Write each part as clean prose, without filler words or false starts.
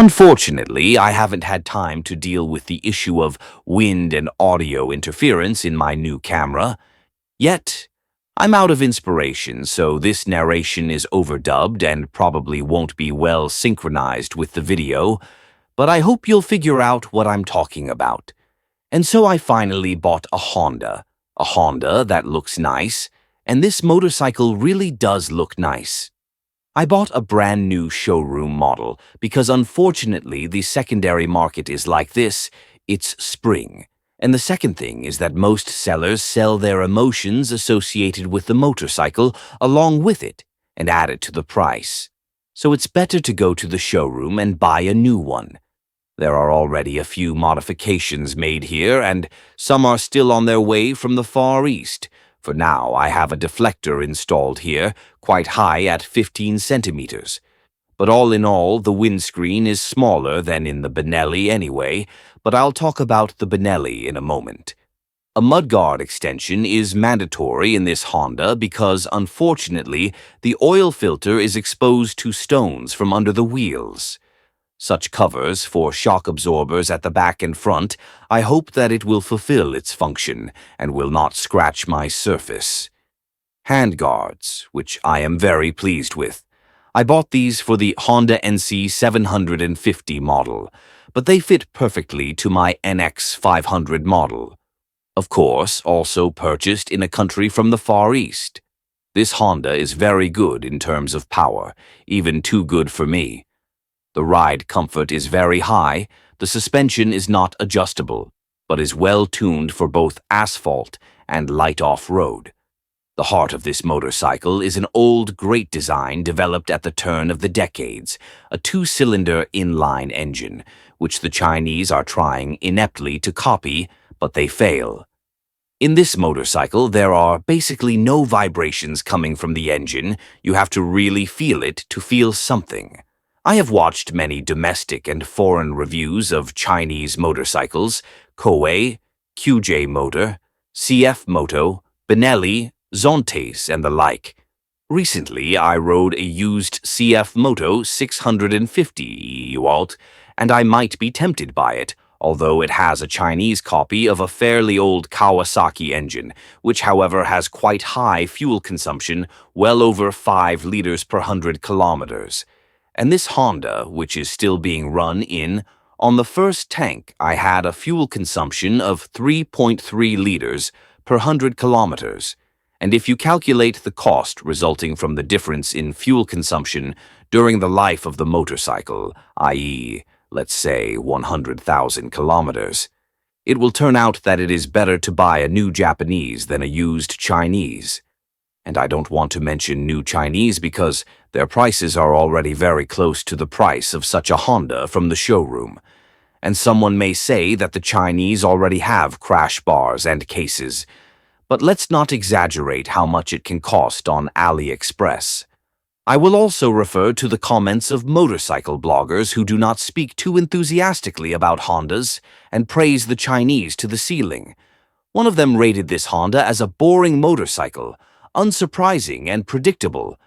Unfortunately, I haven't had time to deal with the issue of wind and audio interference in my new camera. Yet, I'm out of inspiration, so this narration is overdubbed and probably won't be well synchronized with the video, but I hope you'll figure out what I'm talking about. And so I finally bought a Honda that looks nice, and this motorcycle really does look nice. I bought a brand new showroom model because unfortunately the secondary market is like this, it's spring. And the second thing is that most sellers sell their emotions associated with the motorcycle along with it and add it to the price. So it's better to go to the showroom and buy a new one. There are already a few modifications made here, and some are still on their way from the Far East. For now, I have a deflector installed here, quite high at 15 centimeters. But all in all, the windscreen is smaller than in the Benelli anyway, but I'll talk about the Benelli in a moment. A mudguard extension is mandatory in this Honda because, unfortunately, the oil filter is exposed to stones from under the wheels. Such covers for shock absorbers at the back and front, I hope that it will fulfill its function and will not scratch my surface. Handguards, which I am very pleased with. I bought these for the Honda NC750 model, but they fit perfectly to my NX500 model. Of course, also purchased in a country from the Far East. This Honda is very good in terms of power, even too good for me. The ride comfort is very high, the suspension is not adjustable, but is well tuned for both asphalt and light off-road. The heart of this motorcycle is an old great design developed at the turn of the decades, a two-cylinder inline engine, which the Chinese are trying ineptly to copy, but they fail. In this motorcycle, there are basically no vibrations coming from the engine. You have to really feel it to feel something. I have watched many domestic and foreign reviews of Chinese motorcycles, Koei, QJ Motor, CF Moto, Benelli, Zontes, and the like. Recently, I rode a used CF Moto 650 Ewalt, and I might be tempted by it, although it has a Chinese copy of a fairly old Kawasaki engine, which however has quite high fuel consumption, well over 5 liters per 100 kilometers. And this Honda, which is still being run on the first tank, I had a fuel consumption of 3.3 liters per 100 kilometers. And if you calculate the cost resulting from the difference in fuel consumption during the life of the motorcycle, i.e., let's say 100,000 kilometers, it will turn out that it is better to buy a new Japanese than a used Chinese. And I don't want to mention new Chinese because their prices are already very close to the price of such a Honda from the showroom. And someone may say that the Chinese already have crash bars and cases. But let's not exaggerate how much it can cost on AliExpress. I will also refer to the comments of motorcycle bloggers who do not speak too enthusiastically about Hondas and praise the Chinese to the ceiling. One of them rated this Honda as a boring motorcycle, unsurprising and predictable.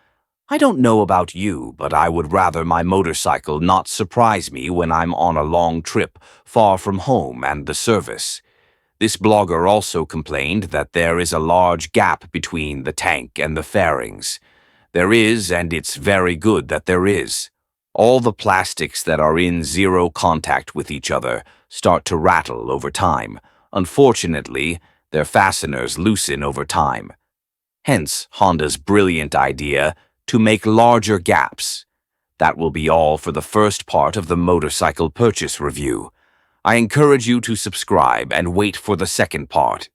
I don't know about you, but I would rather my motorcycle not surprise me when I'm on a long trip far from home and the service. This blogger also complained that there is a large gap between the tank and the fairings. There is, and it's very good that there is. All the plastics that are in zero contact with each other start to rattle over time. Unfortunately, their fasteners loosen over time. Hence Honda's brilliant idea to make larger gaps. That will be all for the first part of the motorcycle purchase review. I encourage you to subscribe and wait for the second part.